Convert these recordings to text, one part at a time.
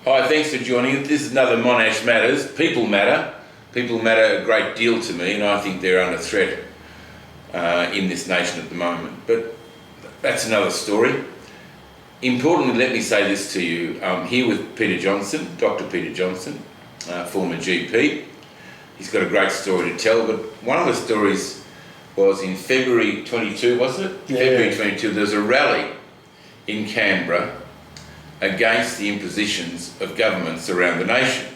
Hi, thanks for joining. This is another Monash Matters. People matter. People matter a great deal to me, and I think they're under threat in this nation at the moment. But that's another story. Importantly, let me say this to you. I'm here with Peter Johnson, Dr. Peter Johnson, former GP. He's got a great story to tell, but one of the stories was in February 22, wasn't it? Yeah. February 22, there was a rally in Canberra against the impositions of governments around the nation,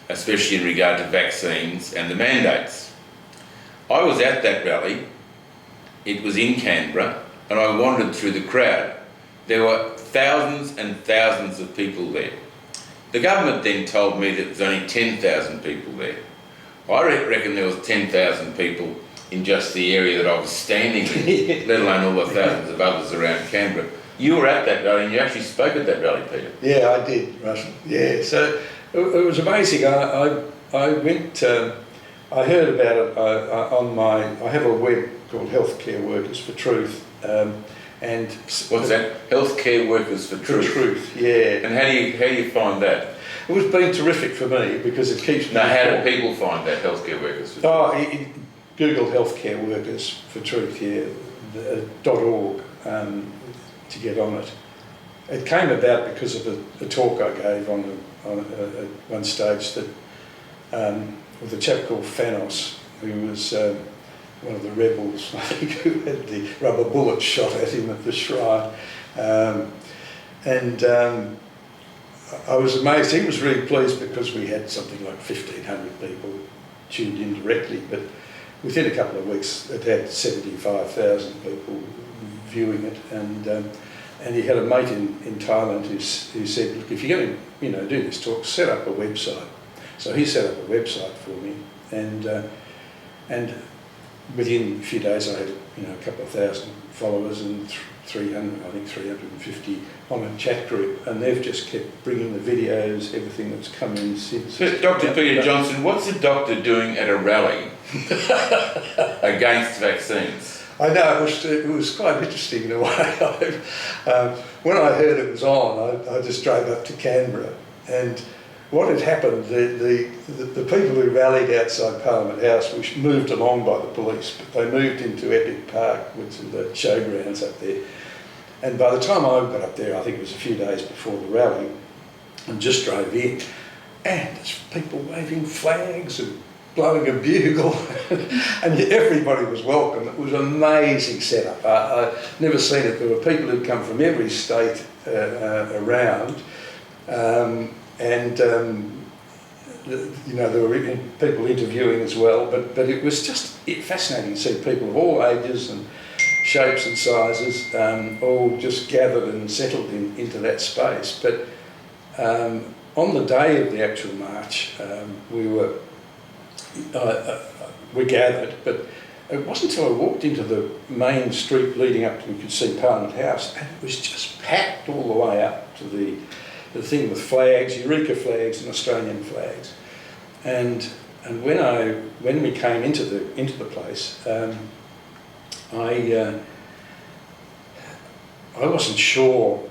especially in regard to vaccines and the mandates. I was at that rally. It was in Canberra, and I wandered through the crowd. There were thousands and thousands of people there. The government then told me that there was only 10,000 people there. I reckon there was 10,000 people in just the area that I was standing in, let alone all the thousands of others around Canberra. You were at that rally, and you actually spoke at that rally, Peter. Yeah, I did, Russell. Yeah, so it was amazing. I went, I heard about it I have a web called Healthcare Workers for Truth. And what's that? Healthcare Workers for Truth. For Truth, yeah. And how do you find that? It was been terrific for me because it keeps me. Now, how do people find that, Healthcare Workers for Truth? Google Healthcare Workers for Truth, yeah, .org, to get on it. It came about because of a talk I gave on one stage that with a chap called Fanos, who was one of the rebels, I think, who had the rubber bullet shot at him at the shrine. I was amazed. He was really pleased because we had something like 1,500 people tuned in directly, but within a couple of weeks it had 75,000 people viewing it, and he had a mate in Thailand who said, look, if you're going to do this talk, set up a website. So he set up a website for me, and within a few days I had a couple of thousand followers and 350 on a chat group, and they've just kept bringing the videos, everything that's come in since. But Dr. Peter Johnson, what's a doctor doing at a rally against vaccines? I know, it was quite interesting in a way. When I heard it was on, I just drove up to Canberra, and what had happened, the people who rallied outside Parliament House were moved along by the police, but they moved into Epic Park, which are the showgrounds up there. And by the time I got up there, I think it was a few days before the rally, and just drove in, and there's people waving flags and blowing a bugle, and everybody was welcome. It was an amazing setup. I've never seen it. There were people who'd come from every state around, there were people interviewing as well, but it was just fascinating to see people of all ages and shapes and sizes all just gathered and settled into that space. But on the day of the actual march, we gathered, but it wasn't until I walked into the main street leading up to, we could see Parliament House, and it was just packed all the way up to the thing with flags, Eureka flags and Australian flags. And when we came into the place, I wasn't sure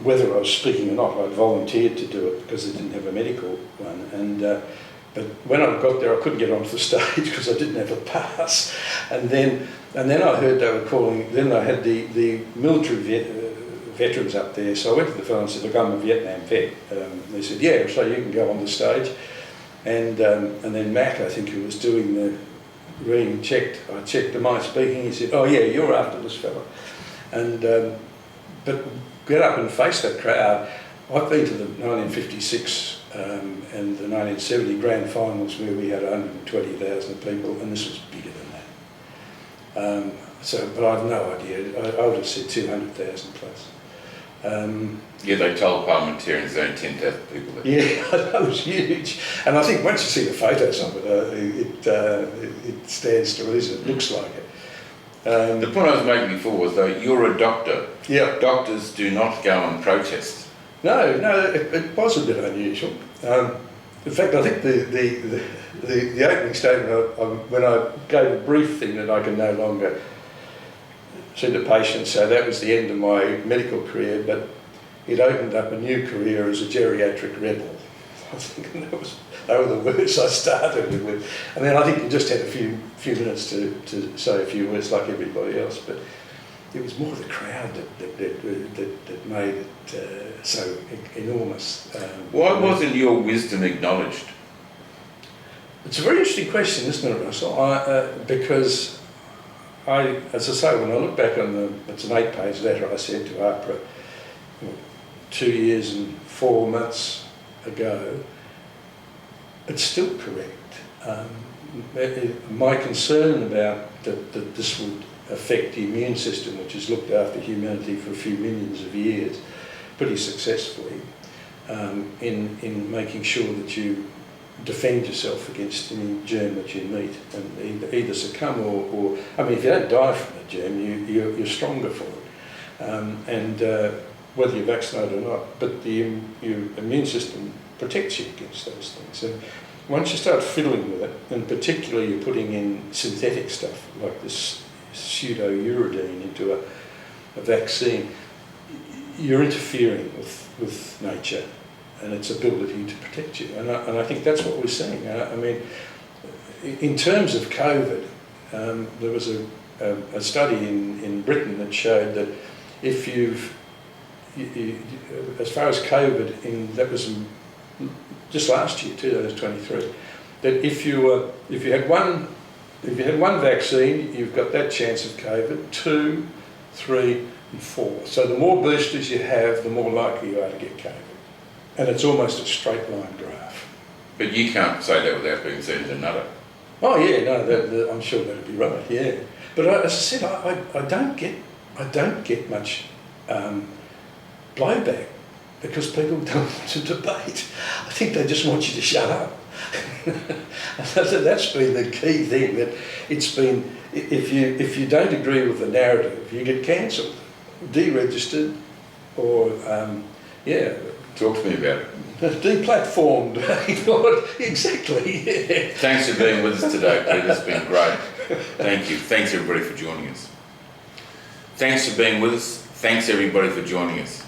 whether I was speaking or not. I'd volunteered to do it because I didn't have a medical one, but when I got there, I couldn't get onto the stage because I didn't have a pass. And then I heard they were calling. Then I had the military veterans up there, so I went to the fellow and said, look, I'm a Vietnam vet. They said, yeah, so you can go on the stage. And then Matt, I think, who was doing the reading, I checked, am I speaking? He said, oh yeah, you're after this fellow. But get up and face that crowd. I've been to the 1956 and the 1970 grand finals where we had 120,000 people, and this was bigger than that. But I've no idea. I would have said 200,000 plus. Yeah, they told parliamentarians there were 10,000 people there. Yeah, that was huge. And I think once you see the photos of it, it stands to reason. It looks like it. The point I was making before was, though, you're a doctor. Yeah. Doctors do not go and protest. No, it was a bit unusual. In fact, I think the opening statement, when I gave a brief thing that I can no longer see the patient, so that was the end of my medical career. But he'd opened up a new career as a geriatric rebel. I think they were the words I started with. And then I think you just had a few minutes to say a few words like everybody else, but it was more the crowd that made it so enormous. Why wasn't your wisdom acknowledged? It's a very interesting question, isn't it, Russell? Because as I say, when I look back on it's an 8-page letter I sent to APRA 2 years and 4 months ago, it's still correct. My concern about that this would affect the immune system, which has looked after humanity for a few millions of years, pretty successfully, in making sure that you defend yourself against any germ that you meet and either succumb or I mean, if you don't die from the germ, you're stronger for it. Whether you're vaccinated or not, but your immune system protects you against those things. And once you start fiddling with it, and particularly you're putting in synthetic stuff like this pseudo-uridine into a vaccine, you're interfering with nature and its ability to protect you. And I think that's what we're seeing. I mean, in terms of COVID, there was a study in Britain that showed that if as far as COVID, that was just last year, 2023, that if you had one vaccine, you've got that chance of COVID, 2, 3 and 4. So the more boosters you have, the more likely you are to get COVID. And it's almost a straight line graph. But you can't say that without being seen as a nutter. Oh yeah, no, I'm sure that'd be right, yeah. But as I said, I don't get much blowback because people don't want to debate. I think they just want you to shut up. That's been the key thing, that it's been, if you don't agree with the narrative, you get cancelled, deregistered, or Talk to me about it. Deplatformed. Exactly. Yeah. Thanks for being with us today, Peter. It's been great. Thank you. Thanks everybody for joining us. Thanks for being with us. Thanks everybody for joining us.